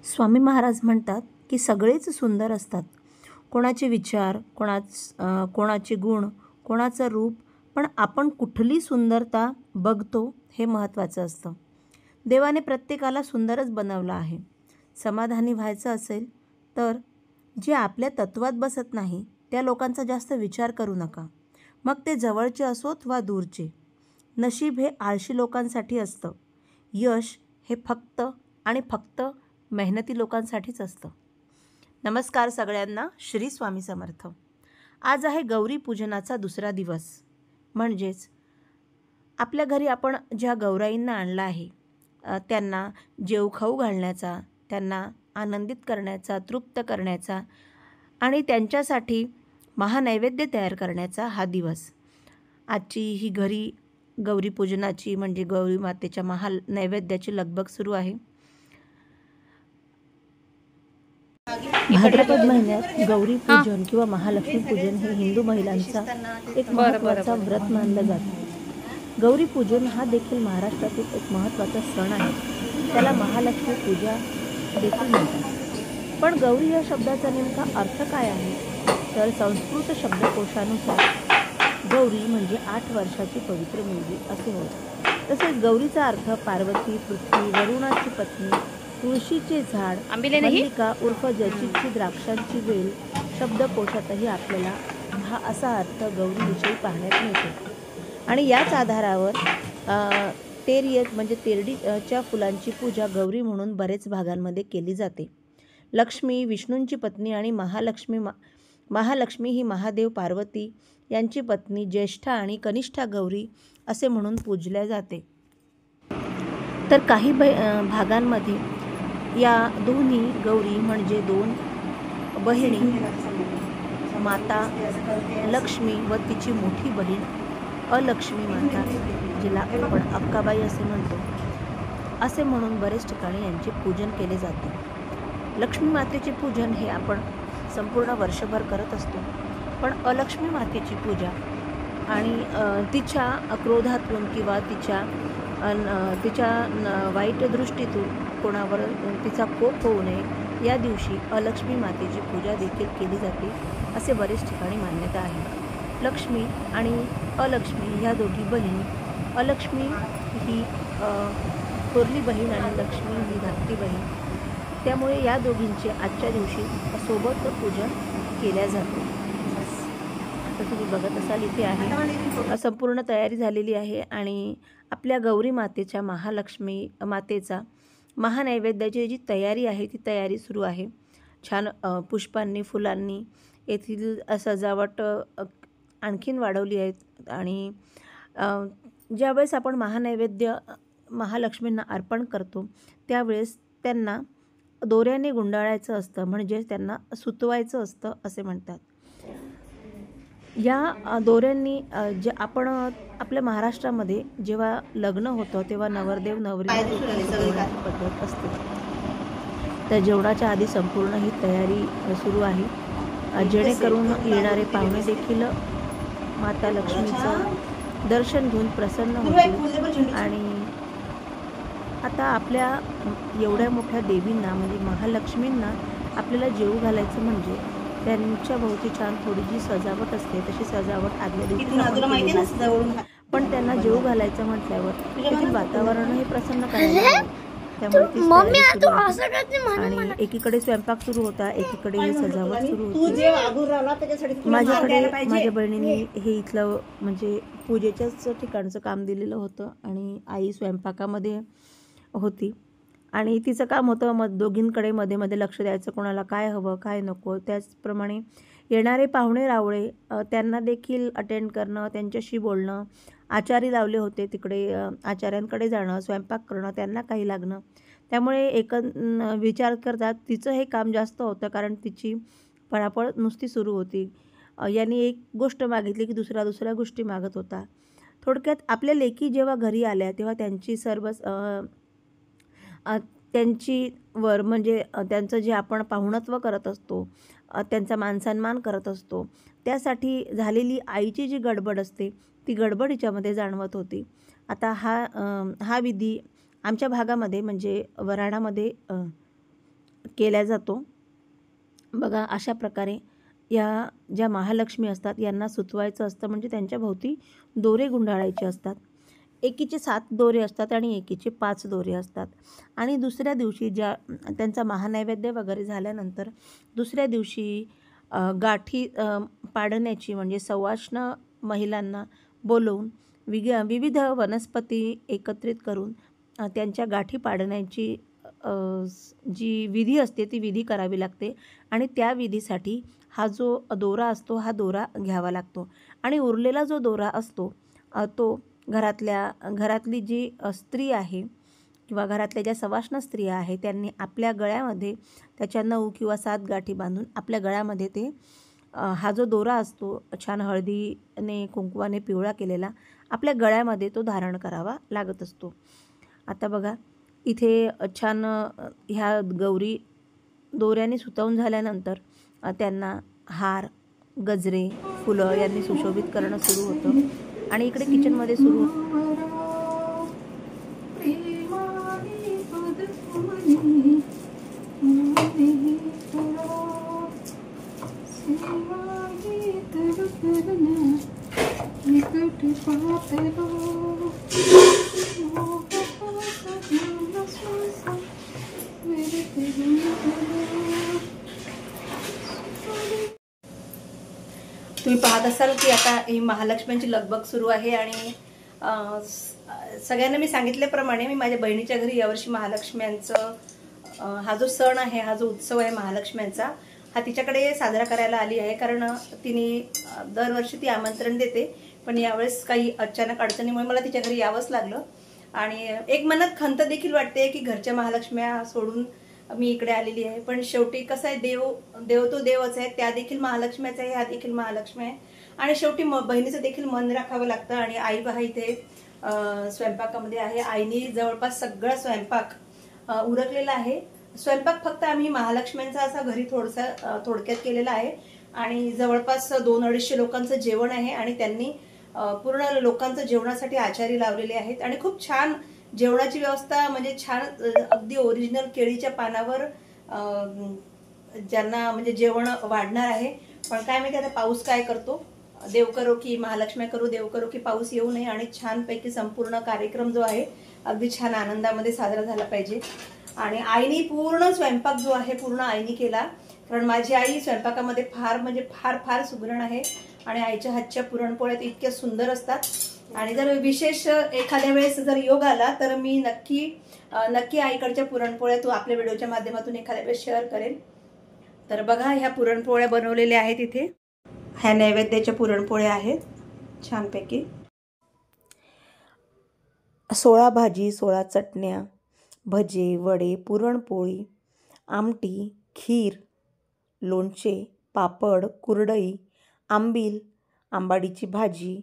स्वामी महाराज म्हणतात की सगळेच सुंदर असतात. कोणाचे विचार, कोणाचे गुण, कोणाचं रूप, पण आपण कुठली सुंदरता बघतो हे महत्त्वाचं असतं. देवाने प्रत्येकाला सुंदरच बनवलं आहे. समाधानी व्हायचं असेल तर जे आपल्या तत्वात बसत नाही त्या लोकांचा जास्त विचार करू नका. मग ते जवळचे असोत वा दूरचे. नशीब हे आळशी लोकांसाठी असतं. यश हे फक्त आणि फक्त मेहनती लोकांसाठीच असतं. नमस्कार सगळ्यांना. श्री स्वामी समर्थ. आज आहे गौरी पूजनाचा दुसरा दिवस. म्हणजेच आपल्या घरी आपण ज्या गौराईंना आणलं आहे त्यांना जेव खाऊ घालण्याचा, त्यांना आनंदित करण्याचा, तृप्त करण्याचा आणि त्यांच्यासाठी महानैवेद्य तयार करण्याचा हा दिवस. आजची ही घरी गौरी पूजनाची म्हणजे गौरी मातेच्या महानैवेद्याची लगबग सुरू आहे. भाद्रपद महिन्यात गौरी पूजन किंवा महालक्ष्मी पूजन हे हिंदू महिलांचा एक महत्त्वाचा व्रत मानलं जातं. गौरी पूजन हा देखील महाराष्ट्रातील एक महत्त्वाचा सण आहे. त्याला महालक्ष्मी पूजा देखील म्हणतात. पण गौरी या शब्दाचा नेमका अर्थ काय आहे? तर संस्कृत शब्दकोशानुसार गौरी म्हणजे 8 वर्षाची पवित्र मुलगी असे होय. तसेच गौरीचा अर्थ पार्वती, पृथ्वी, वरुणाची पत्नी, तुळशीचे झाड, मल्लिका उर्फ जचीची द्राक्षांची वेल शब्दकोशातही आपल्याला हा असा अर्थ गौरीविषयी पाहण्यात मिळतो. आणि याच आधारावर तेरियत म्हणजे तेरडीच्या फुलांची पूजा गौरी म्हणून बरेच भागांमध्ये केली जाते. लक्ष्मी विष्णूंची पत्नी आणि महालक्ष्मी ही महादेव पार्वती यांची पत्नी, ज्येष्ठा आणि कनिष्ठा गौरी असे म्हणून पूजल्या जाते. तर काही भागांमध्ये या दोन्ही गौरी म्हणजे 2 बहिणी, माता लक्ष्मी व तिची मोठी बहीण अलक्ष्मी माता, जिला आपण अक्काबाई असे म्हणतो, असे म्हणून बरेच ठिकाणी यांचे पूजन केले जाते. लक्ष्मी मातेचे पूजन हे आपण संपूर्ण वर्षभर करत असतो. पण अलक्ष्मी मातेची पूजा आणि तिच्या क्रोधातून किंवा तिच्या वाईट दृष्टीतून कोणावर तिचा कोप होऊ नये या दिवशी अलक्ष्मी मातेची पूजा देखील केली जाते असे बरेच ठिकाणी मान्यता आहे. लक्ष्मी आणि अलक्ष्मी ह्या दोघी बहिणी, अलक्ष्मी ही थोरली बहीण आणि लक्ष्मी ही धाकटी बहीण, त्यामुळे या दोघींचे आजच्या दिवशी सोबत पूजन केल्या जाते. तर तुम्ही बघत असाल इथे आहे संपूर्ण तयारी झालेली आहे आणि आपल्या गौरी मातेच्या महालक्ष्मी मातेचा महानैवेद्याची जी तयारी आहे ती तयारी सुरू आहे. छान पुष्पांनी, फुलांनी येथील सजावट आणखीन वाढवली आहे. आणि ज्यावेळेस आपण महानैवेद्य महालक्ष्मींना अर्पण करतो त्यावेळेस त्यांना दोऱ्याने गुंडाळायचं असतं, म्हणजे त्यांना सुतवायचं असतं असे म्हणतात. या दोऱ्यांनी जे आपण आपल्या महाराष्ट्रामध्ये जेव्हा लग्न होतं तेव्हा नवरदेव नवरीला पद्धत असते. तर जेवणाच्या आधी संपूर्ण ही तयारी सुरू आहे, जेणेकरून येणारे पाहुणे देखील माता लक्ष्मीचं दर्शन घेऊन प्रसन्न होतील. आणि आता आपल्या एवढ्या मोठ्या देवींना म्हणजे महालक्ष्मींना आपल्याला जेवू घालायचं म्हणजे त्यांच्या भोवती छान थोडी जी सजावट असते तशी सजावट आदल्या दिवशी, पण त्यांना जेवू घालायचं म्हटल्यावर तेथील वातावरण हे प्रसन्न करायला हवं. त्यामुळे आणि एकीकडे स्वयंपाक सुरू होता, एकीकडे हे सजावट सुरू होती. माझ्या बहिणीने हे इथलं म्हणजे पूजेच्याच ठिकाणचं काम दिलेलं होतं आणि आई स्वयंपाकामध्ये होती आणि तिचं काम होतं मग दोघींकडे मध्ये मध्ये लक्ष द्यायचं, कोणाला काय हवं काय नको. त्याचप्रमाणे येणारे पाहुणे रावळे त्यांना देखील अटेंड करणं, त्यांच्याशी बोलणं. आचारी लावले होते तिकडे, आचार्यांकडे जाणं, स्वयंपाक करणं, त्यांना काही लागणं. त्यामुळे विचार करतात तिचं हे काम जास्त होतं, कारण तिची पळापळ नुसती सुरू होती. यांनी एक गोष्ट मागितली की दुसऱ्या गोष्टी मागत होता. थोडक्यात आपल्या लेकी जेव्हा घरी आल्या तेव्हा त्यांची त्यांचीवर म्हणजे त्यांचं जे आपण पाहुणत्व करत असतो, त्यांचा मानसन्मान करत असतो, त्यासाठी झालेली आईची जी गडबड असते ती गडबड हिच्यामध्ये जाणवत होती. आता हा विधी आमच्या भागामध्ये म्हणजे वऱ्हाडामध्ये केला जातो. बघा अशा प्रकारे या ज्या महालक्ष्मी असतात यांना सुतवायचं असतं, म्हणजे त्यांच्या भोवती दोरे गुंडाळायचे असतात. एकीचे 7 दोरे असतात आणि एकीचे 5 दोरे असतात. आणि दुसऱ्या दिवशी ज्या त्यांचा महानैवेद्य वगैरे झाल्यानंतर दुसऱ्या दिवशी गाठी पाडण्याची, म्हणजे सवाष्ण महिलांना बोलवून विविध वनस्पती एकत्रित करून त्यांच्या गाठी पाडण्याची जी विधी असते ती विधी करावी लागते. आणि त्या विधीसाठी हा जो दोरा असतो हा दोरा घ्यावा लागतो. आणि उरलेला जो दोरा असतो तो घरातली जी स्त्री आहे किंवा घरातल्या ज्या सवाष्ण स्त्रिया आहेत त्यांनी आपल्या गळ्यामध्ये त्याच्या 9 किंवा 7 गाठी बांधून आपल्या गळ्यामध्ये ते हा जो दोरा असतो छान हळदीने कुंकवाने पिवळा केलेला आपल्या गळ्यामध्ये तो धारण करावा लागत असतो. आता बघा इथे छान ह्या गौरी दोऱ्याने सुतवून झाल्यानंतर त्यांना हार, गजरे, फुलं यांनी सुशोभित करणं सुरू होतं. आणि इकडे किचनमध्ये सुरू तुम्ही पाहत असाल की आता ही महालक्ष्म्यांची लगबग सुरू आहे. आणि सगळ्यांना मी सांगितल्याप्रमाणे मी माझ्या बहिणीच्या घरी यावर्षी महालक्ष्म्यांचं हा जो सण आहे, हा जो उत्सव आहे महालक्ष्म्यांचा, हा तिच्याकडे साजरा करायला आली आहे. कारण तिने दरवर्षी ती आमंत्रण देते, पण यावेळेस काही अचानक अडचणीमुळे मला तिच्या घरी यावंच लागलं. आणि एक मनात खंत देखील वाटते की घरच्या महालक्ष्म्या सोडून मी इकडे आलेली आहे. पण शेवटी कसं आहे, देव तो देवच आहे. त्या देखील महालक्ष्म्याच आहे, ह्या देखील महालक्ष्मी आहे. आणि शेवटी बहिणीचं देखील मन राखावं लागतं. आणि आई बहा इथे स्वयंपाकामध्ये आहे. आईने जवळपास सगळा स्वयंपाक उरकलेला आहे. स्वयंपाक फक्त आम्ही महालक्ष्म्यांचा असा घरी थोडक्यात केलेला आहे. आणि जवळपास 200-250 लोकांचं जेवण आहे. आणि त्यांनी पूर्ण लोकांचं जेवणासाठी आचारी लावलेले आहेत. आणि खूप छान जेवणाची व्यवस्था, म्हणजे छान अगदी ओरिजिनल केळीच्या पानावर ज्यांना म्हणजे जेवण वाढणार आहे. पण काय माहिती आता पाऊस काय करतो, देव करो की महालक्ष्म्या करू, देव करो की पाऊस येऊ नये. आणि छानपैकी संपूर्ण कार्यक्रम जो आहे अगदी छान आनंदामध्ये साजरा झाला पाहिजे. आणि आईनी पूर्ण स्वयंपाक जो आहे पूर्ण आईनी केला. कारण माझी आई स्वयंपाकामध्ये फार म्हणजे फार फार सुगरण आहे. आणि आईच्या हातच्या पुरणपोळ्या इतक्या सुंदर असतात. आणि जर विशेष एखाद्या वेळेस जर योग आला तर मी नक्की आईकडच्या पुरणपोळ्या तू आपल्या व्हिडिओच्या माध्यमातून एखाद्या वेळेस शेअर करेन. तर बघा ह्या पुरणपोळ्या बनवलेल्या आहेत इथे. ह्या नैवेद्याच्या पुरणपोळ्या आहेत छानपैकी. 16 भाजी, 16 चटण्या, भजे, वडे, पुरणपोळी, आमटी, खीर, लोणचे, पापड, कुरडई, आंबील, आंबाडीची भाजी,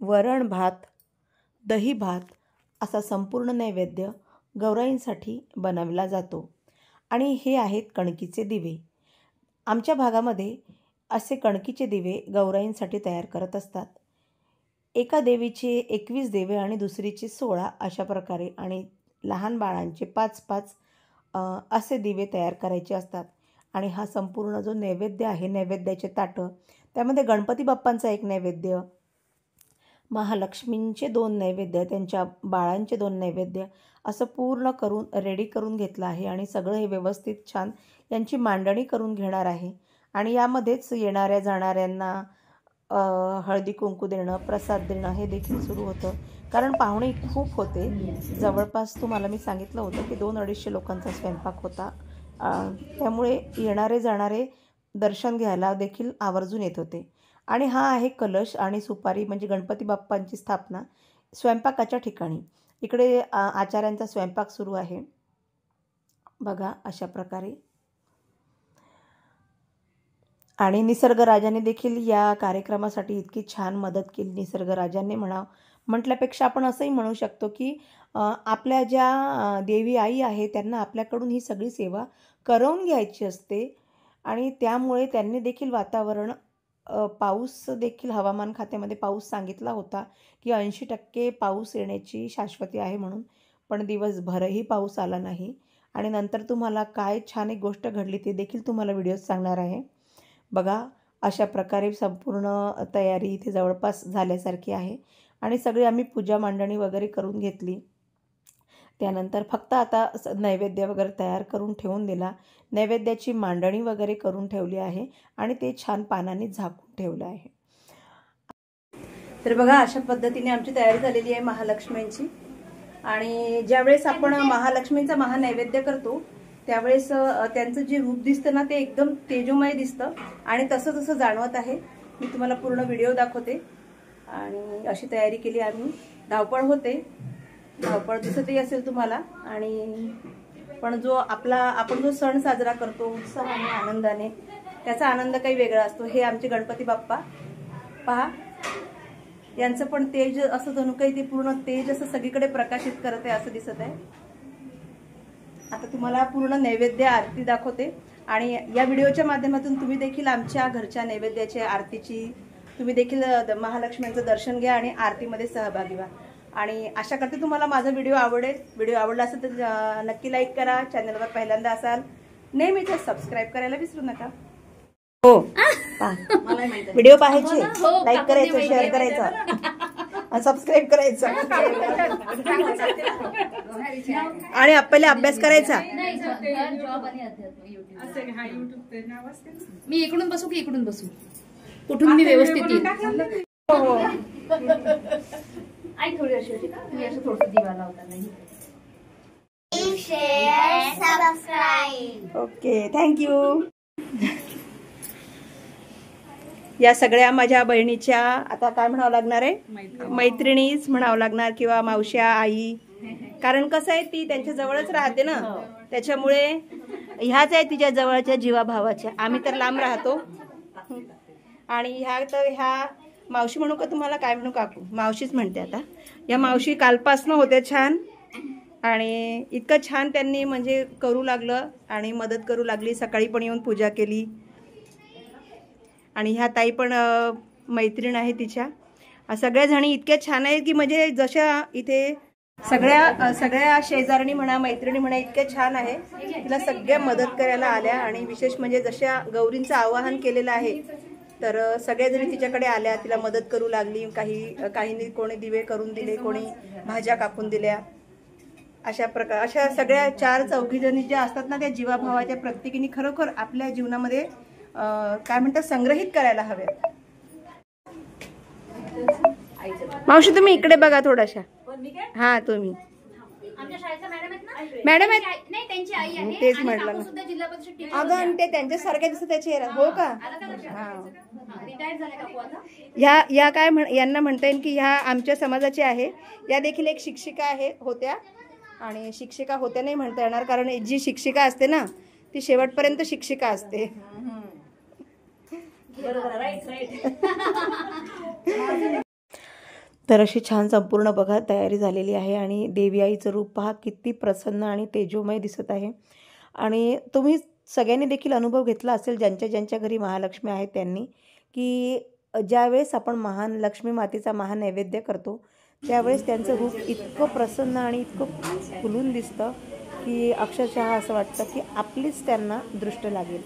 वरण भात, दही भात असा संपूर्ण नैवेद्य गौराईंसाठी बनवला जातो. आणि हे आहेत कणकीचे दिवे. आमच्या भागामध्ये असे कणकीचे दिवे गौराईंसाठी तयार करत असतात. एका देवीचे 21 दिवे आणि दुसरीचे 16 अशा प्रकारे. आणि लहान बाळांचे 5-5 असे दिवे तयार करायचे असतात. आणि हा संपूर्ण जो नैवेद्य आहे, नैवेद्याचे ताटं, त्यामध्ये गणपती बाप्पांचा एक नैवेद्य, महालक्ष्मींचे 2 नैवेद्य, त्यांच्या बाळांचे 2 नैवेद्य असं पूर्ण करून रेडी करून घेतलं आहे. आणि सगळं हे व्यवस्थित छान यांची मांडणी करून घेणार आहे. आणि यामध्येच येणाऱ्या जाणाऱ्यांना हळदी कुंकू देणं, प्रसाद देणं हे देखील सुरू होतं. कारण पाहुणे खूप होते. जवळपास तुम्हाला मी सांगितलं होतं की 200-250 लोकांचा स्वयंपाक होता. त्यामुळे येणारे जाणारे दर्शन घ्यायला देखील आवर्जून येत होते. आणि हा आहे कलश आणि सुपारी, म्हणजे गणपती बाप्पांची स्थापना स्वयंपाकाच्या ठिकाणी. इकडे आचार्यांचा स्वयंपाक सुरू आहे. बघा अशा प्रकारे. आणि निसर्गराजाने देखील या कार्यक्रमासाठी इतकी छान मदत केली. निसर्गराजाने म्हटल्यापेक्षा आपण असंही म्हणू शकतो की आपल्या ज्या देवी आई आहे त्यांना आपल्याकडून ही सगळी सेवा करवून घ्यायची असते. आणि त्यामुळे त्यांनी देखील वातावरण पाऊस देखील हवामान खात्यामध्ये पाऊस सांगितला होता की 80% पाऊस येण्याची शाश्वती आहे म्हणून. पण दिवसभरही पाऊस आला नाही. आणि नंतर तुम्हाला काय छान एक गोष्ट घडली ते देखील तुम्हाला व्हिडिओत सांगणार आहे. बघा, अशा प्रकारे संपूर्ण तयारी इथे जवळपास झाल्यासारखी आहे आणि सगळी आम्ही पूजा मांडणी वगैरे करून घेतली. त्यानंतर फक्त आता नैवेद्य वगैरे तयार करून ठेवून दिला. नैवेद्याची मांडणी वगैरे करून ठेवली आहे आणि ते छान पानाने झाकून ठेवलं आहे. तर बघा, अशा पद्धतीने आमची तयारी झालेली आहे महालक्ष्मींची. आणि ज्यावेळेस आपण महालक्ष्मींचा महानैवेद्य करतो त्यावेळेस त्यांचं जे रूप दिसतं ना ते एकदम तेजोमय दिसतं आणि तसं तसं जाणवत आहे. मी तुम्हाला पूर्ण व्हिडिओ दाखवते. आणि अशी तयारी केली आम्ही. धावपळ होते, धावपळ दिसतही असेल तुम्हाला. आणि पण आपण जो सण साजरा करतो उत्साहाने आनंदाने, त्याचा आनंद काही वेगळा असतो. हे आमचे गणपती बाप्पा पहा, यांचं पण तेज असं जणू काही ते पूर्ण तेज असं सगळीकडे प्रकाशित करत आहे असं दिसत आहे. आता तुम्हाला पूर्ण नैवेद्य आरती दाखवते आणि या व्हिडिओच्या माध्यमातून तुम्ही देखील आमच्या घरच्या नैवेद्याच्या आरतीची तुम्ही देखील महालक्ष्मींचं दर्शन घ्या आणि आरतीमध्ये सहभागी व्हा. आणि आशा करते तुम्हाला माझा व्हिडिओ आवडेल. व्हिडिओ आवडला असेल तर नक्की लाईक करा. चॅनलवर पहिल्यांदा असाल नेहमीच सबस्क्राईब करायला विसरू नका. हो, व्हिडिओ पाहायचे, लाईक करायचं, शेअर करायचं, सबस्क्राईब करायचं आणि पहिले अभ्यास करायचा. मी इकडून बसू की इकडून बसू? कुठून मी व्यवस्थित येईल? आई थोडी अशी होती का? मी असं थोडंसं दिवा लावता नाही. Okay, thank you. या सगळ्या माझ्या बहिणीच्या आता काय म्हणावं लागणार आहे, मैत्रिणीच म्हणावं लागणार किंवा मावश्या, आई. कारण कसं आहे, ती त्यांच्या जवळच राहते ना, त्याच्यामुळे ह्याच आहे तिच्या जवळच्या जीवाभावाच्या. आम्ही तर लांब राहतो. आणि ह्या मावशी म्हणू का तुम्हाला, काय म्हणू, काकू? मावशीच म्हणते आता. या मावशी कालपासनं होत्या छान आणि इतकं छान त्यांनी म्हणजे करू लागलं आणि मदत करू लागली. सकाळी पण येऊन पूजा केली. आणि ह्या ताई पण मैत्रीण आहे तिच्या. सगळ्या जणी इतक्या छान आहेत की म्हणजे जशा इथे सगळ्या शेजारणी म्हणा, मैत्रिणी म्हणा, इतक्या छान आहे. तिला सगळ्या मदत करायला आल्या. आणि विशेष म्हणजे जशा गौरींचं आवाहन केलेलं आहे तर सगळ्याजणी तिच्याकडे आल्या, तिला मदत करू लागली. काहींनी कोणी दिवे करून दिले, कोणी भाज्या कापून दिल्या. अशा सगळ्या 4-4 जणी ज्या असतात ना, त्या जीवाभावाच्या प्रत्येकीने खरोखर आपल्या जीवनामध्ये काय म्हणतात संग्रहित करायला हव्यात. मावशी तुम्ही इकडे बघा थोडाशा. हा, तुम्ही मॅडम आहेत. तेच म्हटलं ना. अगं, आणि ते त्यांच्यासारख्या दिसत त्याचे. हो का? या काय यांना म्हणता येईल की ह्या आमच्या समाजाचे आहे. या देखील एक शिक्षिका होत्या. आणि शिक्षिका होत्या नाही म्हणता येणार, कारण जी शिक्षिका असते ना ती शेवटपर्यंत शिक्षिका असते. तर अशी छान संपूर्ण बघा तयारी झालेली आहे. आणि देवी आईचं रूप पहा, किती प्रसन्न आणि तेजोमय दिसत आहे. आणि तुम्ही सगळ्यांनी देखील अनुभव घेतला असेल, ज्यांच्या घरी महालक्ष्मी आहेत त्यांनी, की ज्यावेळेस आपण लक्ष्मी मातेचा महानैवेद्य करतो त्यावेळेस त्यांचं रूप इतकं प्रसन्न आणि इतकं फुलून दिसतं की अक्षरशः असं वाटतं की आपलीच त्यांना दृष्ट लागेल.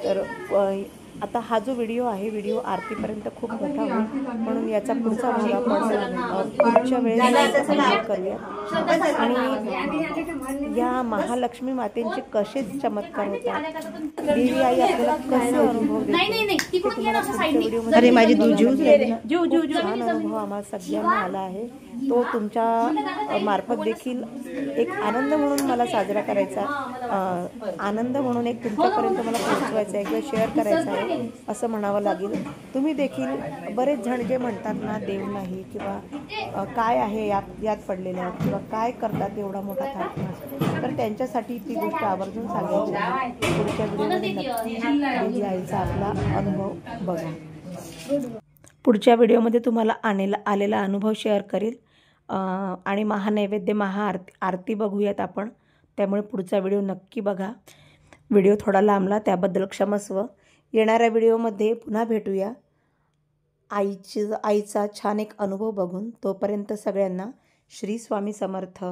तर आता हा जो व्हिडिओ आहे, व्हिडिओ आरतीपर्यंत खूप मोठा होईल, म्हणून याचा पुढचा भाग आपण पुढच्या वेळेस करूया. आणि या महालक्ष्मी मातेंचे कसे चमत्कार होतात, देवी आई आपल्याला कसे अनुभव देते, अरे माझी छान अनुभव आम्हाला सगळ्यांना आला आहे. तो तुमच्या मार्फत देखील एक आनंद म्हणून मला साजरा करायचा, आनंद म्हणून एक तुमच्यापर्यंत मला पोहोचवायचा आहे किंवा शेअर करायचा आहे असं म्हणावं लागेल. तुम्ही देखील बरेच जण जे म्हणतात ना, देव नाही किंवा काय आहे यात पडलेल्या किंवा काय करतात एवढा मोठा थाट, तर त्यांच्यासाठी ती गोष्ट आवर्जून सांगायची आहे. पुढच्या व्हिडिओमध्ये नक्की देवी आईचा आपला अनुभव बघा. पुढच्या व्हिडिओमध्ये तुम्हाला आलेला अनुभव शेअर करेल. आणि महानैवेद्य आरती बघूयात आपण. त्यामुळे पुढचा व्हिडिओ नक्की बघा. व्हिडिओ थोडा लांबला त्याबद्दल क्षमस्व. येणाऱ्या व्हिडिओमध्ये पुन्हा भेटूया आईचा छान एक अनुभव बघून. तोपर्यंत सगळ्यांना श्री स्वामी समर्थ.